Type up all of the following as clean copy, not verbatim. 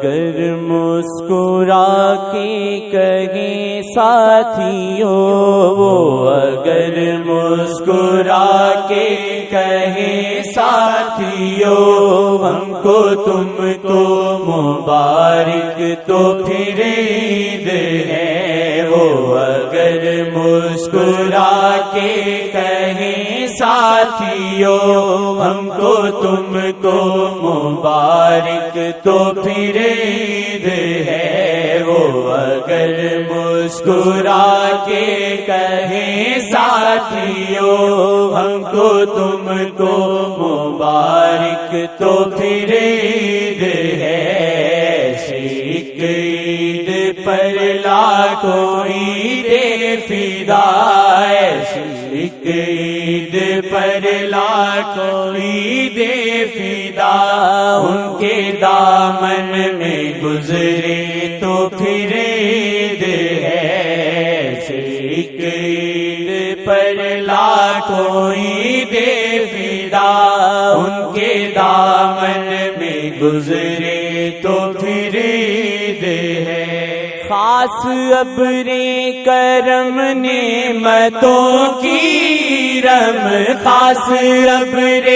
اگر مسکرا کے کہیں ساتھیوں، وہ اگر مسکرا کے کہیں ساتھیوں، ہم کو تم کو مبارک تو پھر عید ہے۔ وہ اگر مسکرا کے کہیں ساتھیوں، ہم کو تم کو مبارک تو پھر عید ہے۔ وہ اگر مسکرا کے کہیں ساتھیوں، ہم کو تم کو مبارک تو پھر عید ہے۔ ایک عید پر لاکھوں عیدیں فدا، ایک عید پر لاکھوں عیدیں فدا، ان کے دامن میں گزرے تو پھر عید ہے۔ ایک عید پر لاکھوں عیدیں فدا، ان کے دامن میں گزرے تو پھر عید ہے۔ خاص ابر کرم نعمتوں کی رم، خاص ابر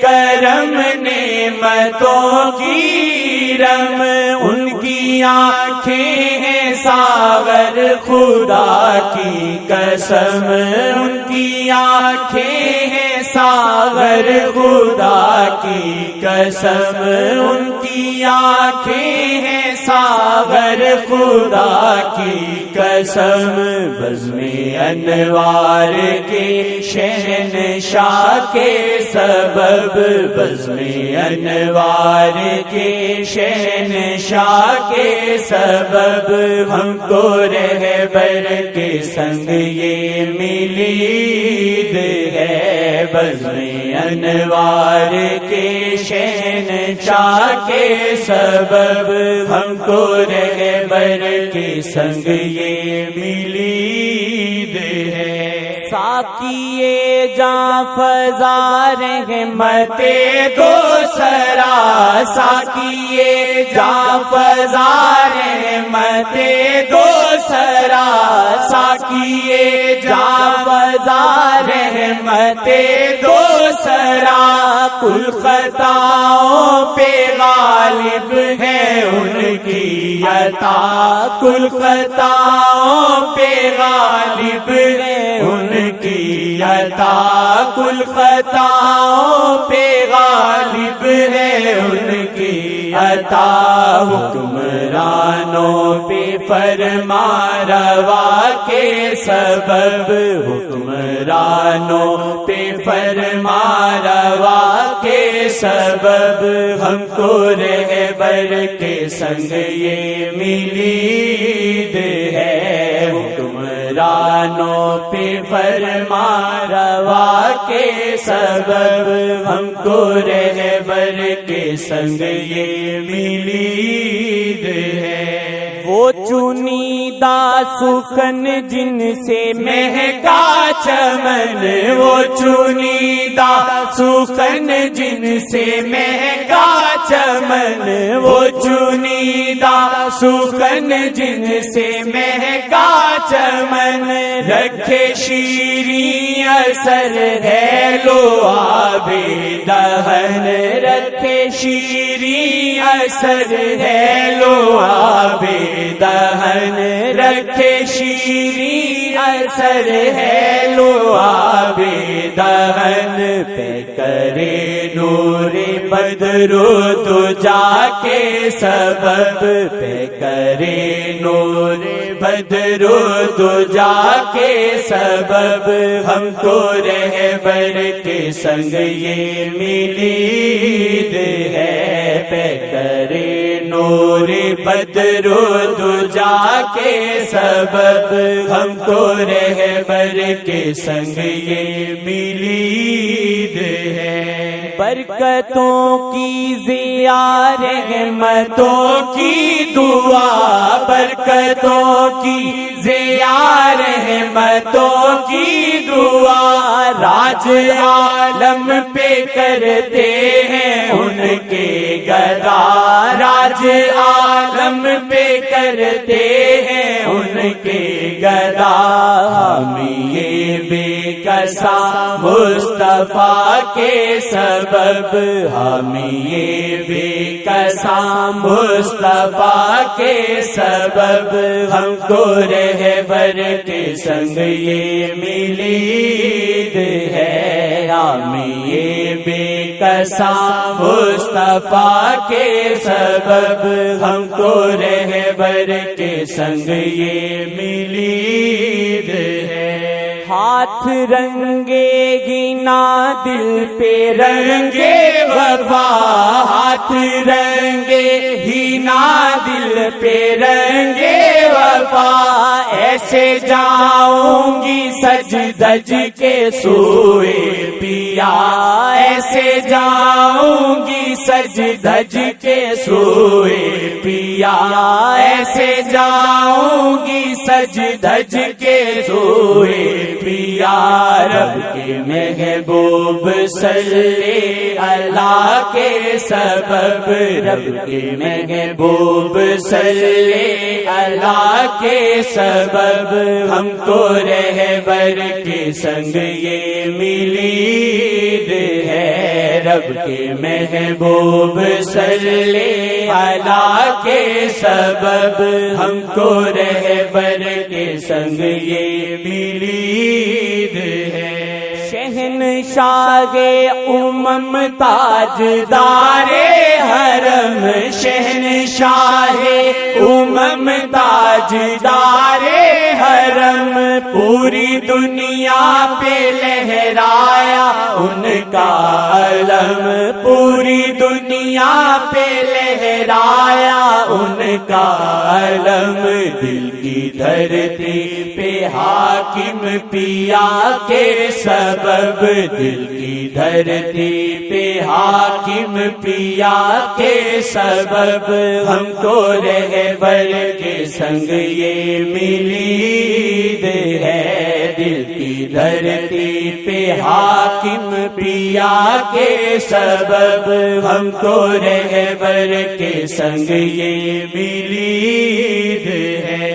کرم نعمتوں کی رم، ان کی آنکھیں ہیں ساغر خدا کی قسم، ان کی آنکھیں ہیں ساغر خدا کی قسم، ان کی آنکھیں ہیں ساغر خدا کی قسم۔ بزم انوار کے شہنشاہ کے سبب، بزم انوار کے شہنشاہ کے سبب، ہم کو رہبر کے سنگ یہ ملی عید ہے۔ بزم انوار کے شہنشاہ کے سبب، ہم کو رہبر کے سنگ یہ ملی عید ہے۔ ساقیے جاں فضا رحمت دو سرا، ساقیے جاں فضا رحمت دو سرا، ساقیے جاں فضا رحمت دو سرا، کل خطاؤں پہ غالب ہے ان کی عطا، کل خطاؤں پہ غالب ہے ان کی عطا، کل خطاؤں پہ غالب ہے ان کی عطا۔ حکمرانوں پہ فرما روا کے سبب، حکمرانوں پہ فرما روا کے سبب، ہم کو رہبر کے سنگ یہ ملی عید ہے۔ حکمرانوں پہ فرما روا کے سبب، ہم کو رہبر کے سنگ یہ ملی عید ہے۔ وہ چنیدہ سخن جن سے مہکا چمن، وہ چنیدہ سخن جن سے مہکا چمن، وہ چنیدہ سخن جن سے مہکا چمن، رکھے شیریں اثر ہے لو آب دہن، رکھے شیریں اثر ہے لو آب دہن، رکھے شیریں اثر ہے لو آب دہن، پہ کرے نور بدرو تو جا کے سبب، پہ کرے نور بدرو تو جا کے سبب، ہم کو رہبر کے سنگ یہ ملی عید ہے۔ پہ کرے نور بدرو تو جا کے سبب، ہم کو رہبر کے سنگ یہ ملی عید ہے۔ برکتوں کی ضیاء رحمتوں کی دعا، برکتوں کی ضیاء رحمتوں کی دعا، راج عالم پہ کرتے ہیں ان کے گدا، راج عالم پہ کرتے ہیں ان کے گدا، ہم یہ بے کسا مصطفیٰ کے سبب، ہم یہ بے کسا مصطفیٰ کے سبب، ہم کو رہبر کے سنگ یہ ملید ہے، ہم یہ بے کسا مصطفیٰ کے سبب، ہم کو رہبر کے سنگ یہ ملید ہے۔ ہاتھ رنگے گی نہ دل پہ رنگے وفا، ہاتھ رنگے ہی نہ دل پہ رنگے وفا، ایسے جاؤں گی سج دج کے سوئے پیا، ایسے جاؤں گی سج دج کے سوئے پیا، ایسے جاؤں گی سج دج کے سوئے پیا، رب کے محبوب صلی اللہ کے سبب، رب کے محبوب صلی اللہ کے سبب، ہم کو رہبر کے سنگ یہ ملید ہے، رب کے محبوب صلی اللہ کے سبب، ہم کو رہبر کے سنگ یہ ملید ہے۔ شہنشاہ امم تاجدار حرم، شہنشاہ امم تاجدار حرم، پوری دنیا پہ لہرایا ان کا علم، پوری دنیا پہ لہرایا ان کا علم، دل کی دھرتی پہ حاکم پیا کے سبب، دل کی دھرتی پہ حاکم پیا کے سبب، ہم کو رہبر کے سنگ یہ ملید ہے، دل کی دھرتی پہ حاکم پیا کے سبب، ہم کو رہبر کے سنگ یہ ملید ہے۔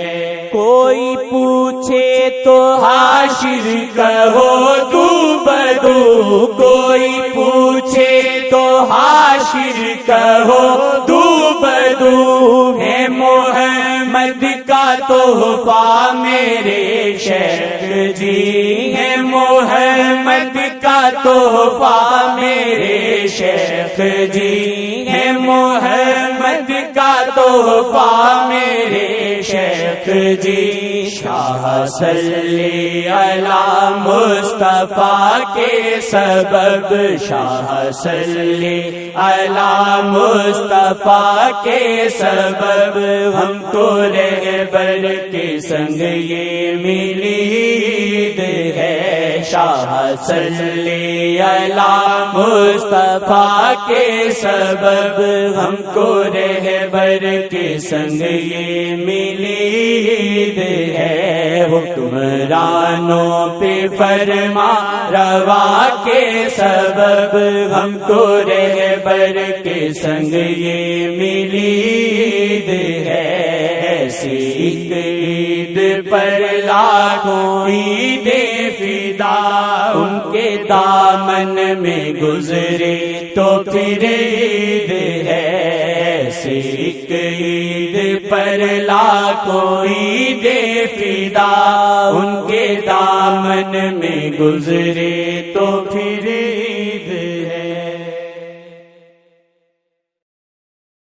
کوئی پوچھے تو حاشر کہو تو بدو، کوئی پوچھے تو حاشر کہو تو بدو، ہے محمد کا تحفہ میرے شیخ جی، ہے محمد کا تحفہ میرے شیخ جی، ہے محمد کا تحفہ میرے شیخ جی، شاہ صلی علی مصطفیٰ کے سبب، شاہ صلی علی مصطفیٰ کے سبب، ہم کو رہبر کے سنگ یہ ملید ہے، شاہ صلی علی مصطفیٰ کے سبب، ہم کو رہبر کے سنگ یہ ملید ہے، حکمرانوں پہ فرما روا کے سبب، ہم کو رہبر کے سنگ یہ ملید ہے، ایسی عید پر لاکھوں عیدیں فدا، ان کے دامن میں گزرے تو پھر عید ہے، ایسی عید پر لاکھوں عیدیں فدا، ان کے دامن میں گزرے